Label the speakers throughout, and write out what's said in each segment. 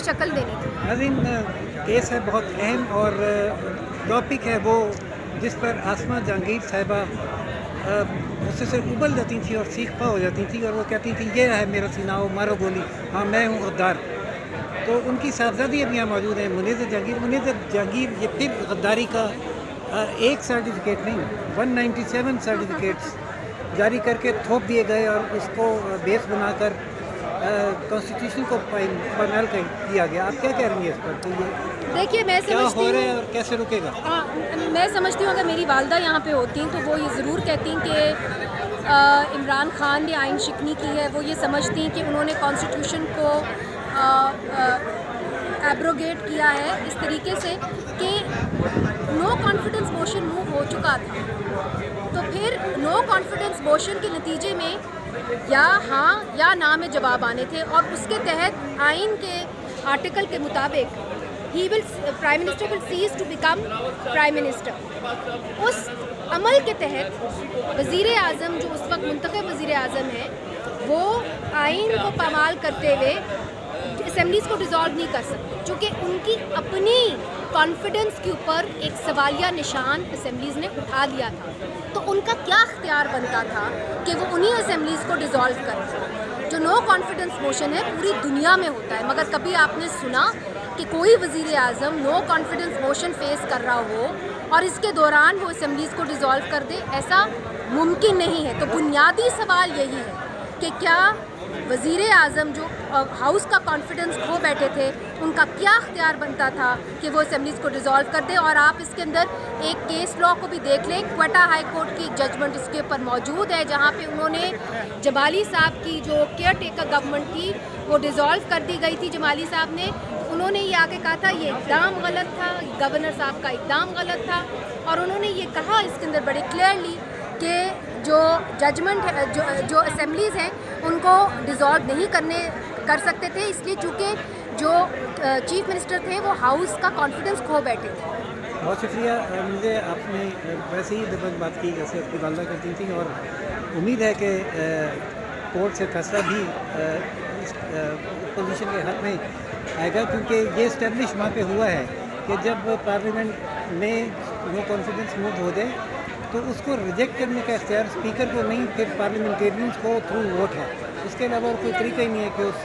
Speaker 1: شکل دینی تھی.
Speaker 2: ناظرین، کیس ہے بہت اہم اور ٹاپک ہے وہ جس پر آسمہ جہانگیر صاحبہ اس سے صرف ابل جاتی تھیں اور سیخ پا ہو جاتی تھیں اور وہ کہتی تھیں یہ ہے میرا سینہ ہو مارو گولی، ہاں میں ہوں غدار. تو ان کی صاحبزادی اب یہاں موجود ہیں منیزہ جہانگیر. منیزہ جہانگیر یہ پھر غداری کا ایک سرٹیفکیٹ نہیں 197 سرٹیفکیٹس جاری کر کے تھوپ دیے گئے اور اس کو بیس بنا کر کانسٹیٹیوشن کو فائنل کیا گیا. آپ کیا کہہ رہی ہیں اس پر؟ تو یہ
Speaker 1: دیکھیے میں
Speaker 2: کیا
Speaker 1: سمجھتی
Speaker 2: ہو رہا ہے
Speaker 1: ہوں،
Speaker 2: اور کیسے رکے گا؟
Speaker 1: میں سمجھتی ہوں اگر میری والدہ یہاں پہ ہوتی تو وہ یہ ضرور کہتی کہ عمران خان نے آئین شکنی کی ہے. وہ یہ سمجھتی کہ انہوں نے کانسٹیٹیوشن کو ایبروگیٹ کیا ہے اس طریقے سے کہ نو کانفیڈنس موشن موو ہو چکا تھا. تو پھر نو کانفیڈنس موشن کے نتیجے میں یا ہاں یا نہ میں جواب آنے تھے اور اس کے تحت آئین کے آرٹیکل کے مطابق prime minister will cease to become prime minister. اس عمل کے تحت وزیر اعظم جو اس وقت منتخب وزیر اعظم ہیں وہ آئین کو پامال کرتے ہوئے اسمبلیز کو ڈیزالو نہیں کر سکتے چونکہ ان کی اپنی کانفیڈنس کے اوپر ایک سوالیہ نشان اسمبلیز نے اٹھا دیا تھا. تو ان کا کیا اختیار بنتا تھا کہ وہ انہی اسمبلیز کو ڈیزالو کریں. جو نو کانفیڈنس موشن ہے پوری دنیا میں ہوتا ہے، مگر کبھی آپ نے سنا کہ کوئی وزیر اعظم نو کانفیڈنس موشن فیس کر رہا ہو اور اس کے دوران وہ اسمبلیز کو ڈیزالو کر دے؟ ایسا ممکن نہیں ہے. تو بنیادی سوال یہی ہے کہ کیا وزیر اعظم جو ہاؤس کا کانفیڈنس کھو بیٹھے تھے ان کا کیا اختیار بنتا تھا کہ وہ اسمبلیز کو ڈیزالو کر دے. اور آپ اس کے اندر ایک کیس لاء کو بھی دیکھ لیں. کوئٹہ ہائی کورٹ کی ایک ججمنٹ اس کے اوپر موجود ہے جہاں پہ انہوں نے جمالی صاحب کی جو کیئر ٹیکر گورنمنٹ تھی وہ ڈیزالو کر دی گئی تھی. جمالی صاحب نے انہوں نے یہ آگے کہا تھا یہ اقدام غلط تھا، گورنر صاحب کا اقدام غلط تھا. اور انہوں نے یہ کہا اس کے اندر بڑے کلیئرلی کہ جو ججمنٹ ہے جو اسمبلیز ہیں ان کو ڈیزالو نہیں کر سکتے تھے اس لیے چونکہ جو چیف منسٹر تھے وہ ہاؤس کا کانفیڈنس کھو بیٹھے تھے.
Speaker 2: بہت شکریہ. مجھے آپ نے ویسے ہی دبنگ بات کی جیسے آپ کی والدہ کرتی تھیں اور امید ہے کہ کورٹ سے فیصلہ بھی اس پوزیشن کے حق میں آئے گا کیونکہ یہ اسٹیبلش وہاں پہ ہوا ہے کہ جب پارلیمنٹ میں نو کانفیڈنس موو ہو جائے تو اس کو ریجیکٹ کرنے کا اختیار اسپیکر کو نہیں پھر پارلیمنٹیرینس کو تھرو ووٹ ہے. اس کے علاوہ کوئی طریقہ ہی نہیں ہے کہ اس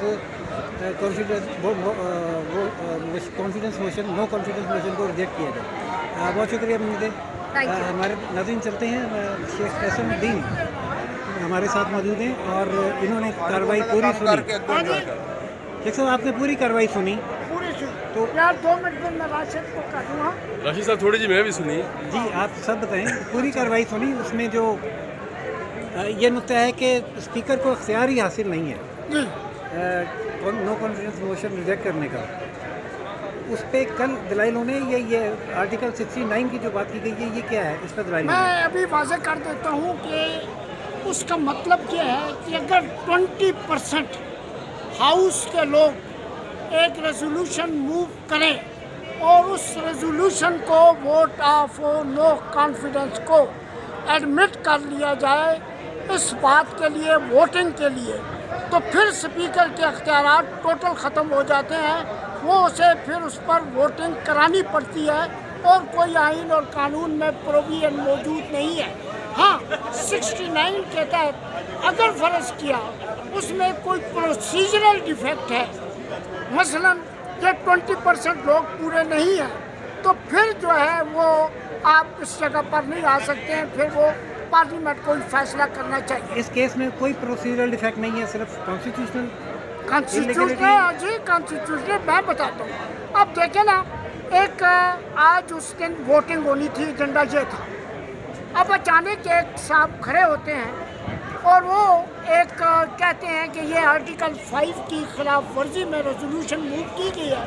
Speaker 2: confidence motion no confidence motion کو ریجیکٹ کیا جائے. بہت شکریہ. مجھے ہمارے ناظرین چلتے ہیں. شیخ احسن الدین ہمارے ساتھ موجود ہیں اور انہوں نے کارروائی پوری سنی. شیخ صاحب آپ نے پوری کارروائی سنی تو
Speaker 3: یار 2 منٹ میں راشد کو کہوں.
Speaker 4: راشد صاحب تھوڑی جی میں بھی سنی.
Speaker 2: جی آپ سب بتائیں. پوری کارروائی سنی. اس میں جو یہ نقطہ ہے کہ اسپیکر کو اختیار ہی حاصل نہیں ہے نو کانفیڈنس موشن ریجیکٹ کرنے کا. اس پہ کل دلائل ہونے یہ آرٹیکل 69 کی جو بات کی گئی ہے یہ کیا ہے اس کا دلائل؟
Speaker 3: میں ابھی واضح کر دیتا ہوں کہ اس کا مطلب کیا ہے کہ اگر 20% ہاؤس کے لوگ ایک ریزولوشن موو کریں اور اس ریزولوشن کو ووٹ آف نو کانفیڈنس کو ایڈمٹ کر لیا جائے اس بات کے لیے ووٹنگ کے لیے تو پھر اسپیکر کے اختیارات ٹوٹل ختم ہو جاتے ہیں. وہ اسے پھر اس پر ووٹنگ کرانی پڑتی ہے اور کوئی آئین اور قانون میں پروویژن موجود نہیں ہے. ہاں 69 کے تحت اگر فرض کیا اس میں کوئی پروسیجرل ڈیفیکٹ ہے مثلا یہ 20% لوگ پورے نہیں ہیں تو پھر جو ہے وہ آپ اس جگہ پر نہیں آ سکتے ہیں. پھر وہ پارلیمنٹ کو فیصلہ کرنا چاہیے.
Speaker 2: اس کیس میں کوئی پروسیجرل ڈیفیکٹ نہیں ہے صرف کانسٹیٹیوشنل
Speaker 3: کانسٹیٹیوشنل میں بتاتا ہوں. اب دیکھیں نا ایک آج اس دن ووٹنگ ہونی تھی ایجنڈا یہ تھا. اب اچانک ایک صاحب کھڑے ہوتے ہیں اور وہ ایک کہتے ہیں کہ یہ آرٹیکل 5 کی خلاف ورزی میں ریزولوشن موو کی گئی ہے.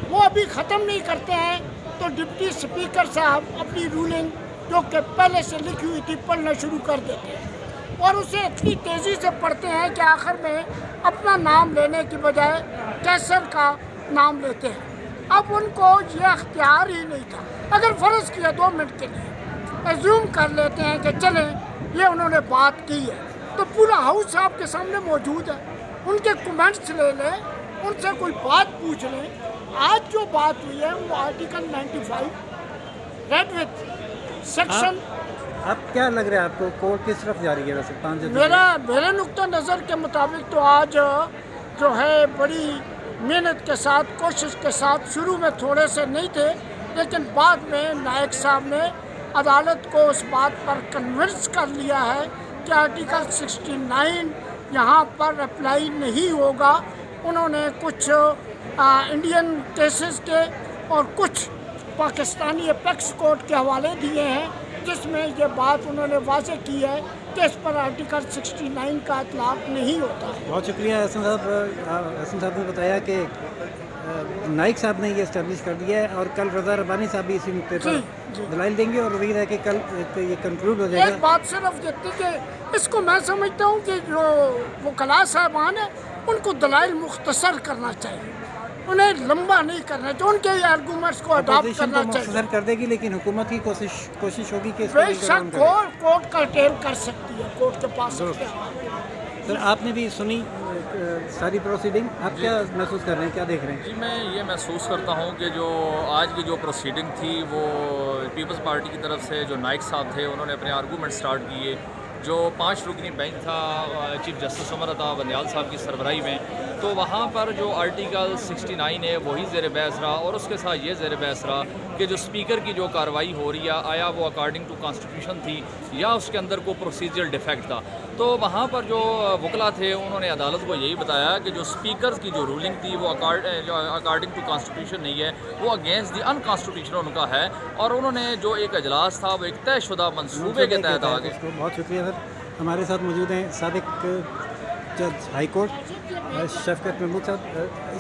Speaker 3: وہ ابھی ختم نہیں کرتے ہیں تو ڈپٹی اسپیکر صاحب اپنی رولنگ جو کہ پہلے سے لکھی ہوئی تھی پڑھنا شروع کر دیتے ہیں اور اسے اتنی تیزی سے پڑھتے ہیں کہ آخر میں اپنا نام لینے کی بجائے کیسر کا نام لیتے ہیں. اب ان کو یہ اختیار ہی نہیں تھا. اگر فرض کیا 2 منٹ کے لیے ایزیوم کر لیتے ہیں کہ چلیں یہ انہوں نے بات کی ہے تو پورا ہاؤس آپ کے سامنے موجود ہے. ان کے کمنٹس لے لیں उनसे कोई बात पूछ लें। आज जो बात हुई है वो आर्टिकल 95 रेड विथ सेक्शन,
Speaker 2: अब क्या लग रहा है आपको, कोर्ट किस तरफ जा रही है वैसे 5 जज?
Speaker 3: मेरे नुक्ता नज़र के मुताबिक तो आज जो है बड़ी मेहनत के साथ, कोशिश के साथ, शुरू में थोड़े से नहीं थे लेकिन बाद में नायक साहब ने अदालत को उस बात पर कन्विंस कर लिया है कि आर्टिकल 69 यहाँ पर अप्लाई नहीं होगा। उन्होंने कुछ इंडियन केसेस के और कुछ पाकिस्तानी एपेक्स कोर्ट के हवाले दिए हैं जिसमें ये बात उन्होंने वाज़ेह की है कि इस पर आर्टिकल 69 का इतलाक़ नहीं होता है।
Speaker 2: बहुत शुक्रिया हसन साहब ने बताया कि नाइक साहब ने ये इस्टेब्लिश कर दिया है और कल रज़ा रब्बानी साहब भी इसी मुद्दे पर दलाइल देंगे और उम्मीद है कि कल ये कंक्लूड हो जाएगा।
Speaker 3: एक बात सिर्फ ये थी कि इसको मैं समझता हूँ कि जो वकला साहबान हैं उनको दलाइल मुख्तसर करना चाहिए, उन्हें लंबा नहीं करना चाहिए, उनके आर्गूमेंट्स को अडॉप्ट करना चाहिए।
Speaker 2: मुख्तसर कर देगी लेकिन हुकूमत की कोशिश होगी कि
Speaker 3: बेशक कोर्ट का टेल कर सकती है, कोर्ट के पास सकते हैं।
Speaker 2: सर आपने भी सुनी सारी प्रोसीडिंग, आप क्या महसूस कर रहे हैं, क्या देख रहे हैं?
Speaker 5: जी मैं ये महसूस करता हूँ कि जो आज की जो प्रोसीडिंग थी वो पीपल्स पार्टी की तरफ से जो नाइक साहब थे उन्होंने अपने आर्गूमेंट स्टार्ट किए। जो 5 रुकनी बेंच था चीफ जस्टिस उमर अता बंदयाल साहब की सरबराही में, तो वहाँ पर जो आर्टिकल 69 है वही ज़ेर बहस रहा और उसके साथ ये ज़ेर बहस रहा कि जो स्पीकर की जो कार्रवाई हो रही है आया वो अकॉर्डिंग टू कॉन्स्टिट्यूशन थी या उसके अंदर कोई प्रोसीजरल डिफेक्ट था। तो वहाँ पर जो वकला थे उन्होंने अदालत को यही बताया कि जो स्पीकर की जो रूलिंग थी वो अकॉर्डिंग टू कॉन्स्टिट्यूशन नहीं है, वो अगेंस्ट दी अनकॉन्स्टिट्यूशनल उनका है और उन्होंने जो एक अजलास था वो एक तयशुदा मनसूबे के तहत आ गए।
Speaker 2: बहुत शुक्रिया सर। हमारे साथ मौजूद हैं साबिक जज हाई कोर्ट शफकत महमूद साहब।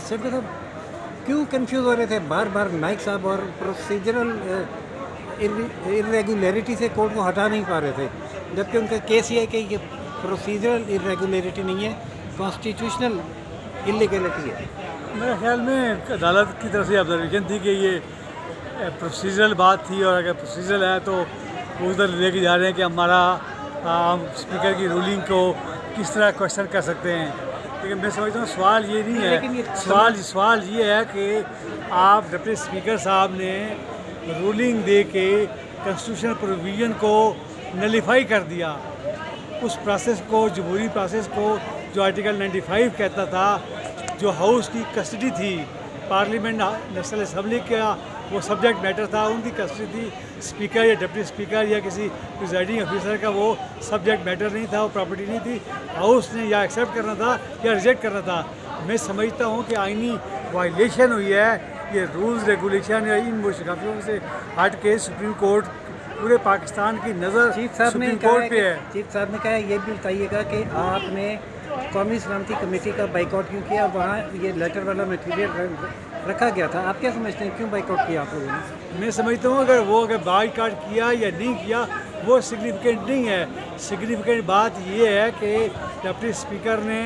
Speaker 2: शफकत साहब क्यों कंफ्यूज हो रहे थे बार बार नाइक साहब और प्रोसीजरल इरेगुलरिटी से कोर्ट को हटा नहीं पा रहे थे, जबकि उनका केस ये है कि ये प्रोसीजरल इरेगुलरिटी नहीं है, कॉन्स्टिट्यूशनल इलीगलिटी है।
Speaker 6: मेरे ख्याल में अदालत की तरफ से ऑब्जर्वेशन थी कि ये प्रोसीजरल बात थी और अगर प्रोसीजरल है तो वो उधर लेके जा रहे हैं कि हमारा स्पीकर की रूलिंग को किस तरह क्वेश्चन कर सकते हैं। लेकिन मैं समझता हूँ सवाल ये नहीं है, सवाल ये है कि आप डिप्टी स्पीकर साहब ने रूलिंग दे के कॉन्स्टिट्यूशनल प्रोविज़न को नलीफाई कर दिया, उस प्रोसेस को, जमहूरी प्रोसेस को जो आर्टिकल 95 कहता था, जो हाउस की कस्टडी थी, पार्लियामेंट नेशनल असम्बली का वो सब्जेक्ट मैटर था, उनकी कस्टडी थी, स्पीकर या डिप्टी स्पीकर या किसी प्रिजाइडिंग ऑफिसर का वो सब्जेक्ट मैटर नहीं था, वो प्रॉपर्टी नहीं थी। हाउस ने या एक्सेप्ट करना था या रिजेक्ट करना था। मैं समझता हूँ कि आइनी वायलेशन हुई है, ये रूल्स रेगुलेशन या इन मुश्किलों से हट के सुप्रीम कोर्ट पूरे पाकिस्तान की नज़र सुप्रीम कोर्ट पे है।
Speaker 2: चीफ साहब ने कहा ये भी बताइएगा कि आपने कौमी सलामती कमेटी का बाइकआउट क्यों किया, वहाँ ये लेटर वाला मटीरियल रखा गया था, आप क्या समझते हैं क्यों बाइकआउट किया आप लोगों ने?
Speaker 6: मैं समझता हूँ अगर बाइकआउट किया या नहीं किया वो सिग्निफिकेंट नहीं है। सिग्निफिकेंट बात ये है कि डिप्टी स्पीकर ने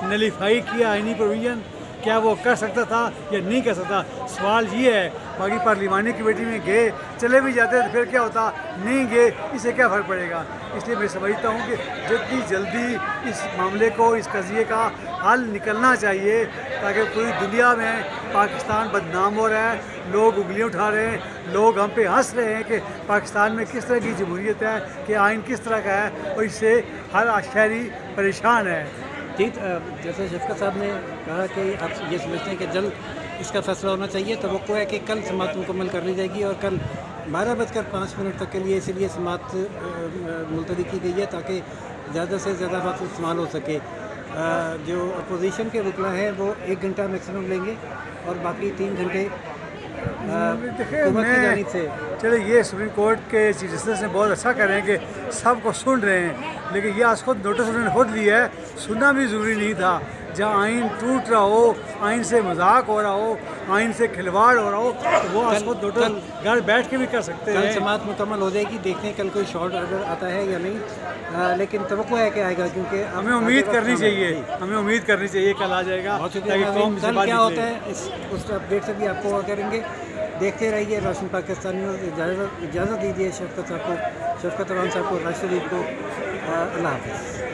Speaker 6: नलीफाई किया आइनी प्रोविज़न, क्या वो कर सकता था या नहीं कर सकता, सवाल ये है। बाकी पार्लिमानी कमेटी में गए, चले भी जाते तो फिर क्या होता, नहीं गए इससे क्या फ़र्क पड़ेगा। इसलिए मैं समझता हूँ कि जितनी जल्दी इस मामले को, इस कज़िए का हल निकलना चाहिए ताकि पूरी दुनिया में पाकिस्तान बदनाम हो रहा है, लोग उंगलियां उठा रहे हैं, लोग हम पे हंस रहे हैं कि पाकिस्तान में किस तरह की जमहूरियत है, कि आइन किस तरह का है और इससे हर शहरी परेशान है।
Speaker 2: ठीक, जैसे शफकत साहब ने कहा कि आप ये समझते हैं कि जल्द इसका फैसला होना चाहिए, तो वो है कि कल समाअत मुकम्मल कर ली जाएगी और कल 12:05 तक के लिए इसलिए समाअत मुलतवी की गई है ताकि ज़्यादा से ज़्यादा वक्त इस्तेमाल हो सके। जो अपोजिशन के वकला हैं वो 1 घंटा मैक्सिमम लेंगे और बाकी 3 घंटे हुकूमत की जानिब से।
Speaker 6: चले ये सुप्रीम कोर्ट के चीफ जस्टिस ने बहुत अच्छा कर रहे हैं कि सबको सुन रहे हैं, लेकिन ये आज खुद नोटिस उन्होंने खुद लिया है, सुनना भी ज़रूरी नहीं था। जहाँ आइन टूट रहा हो, आइन से मजाक हो रहा हो, आइन से खिलवाड़ हो रहा हो, तो वो आज खुद नोटिस घर बैठ के भी कर सकते हैं।
Speaker 2: कल समाअत मुकम्मल हो जाएगी, देखते हैं कल कोई शॉर्ट ऑर्डर आता है या नहीं, लेकिन तवक्को है कि आएगा, क्योंकि
Speaker 6: हमें उम्मीद करनी चाहिए, हमें उम्मीद करनी चाहिए कल आ जाएगा।
Speaker 2: बहुत शुक्रिया। कल क्या होता है उस अपडेट से भी आपको आगे करेंगे। देखते रहिए रोशन पाकिस्तान न्यूज़। इजाज़त दीजिए शफकत साहब को, शफकत रवान साहब को, राशिद को। अल्लाह हाफ़िज़।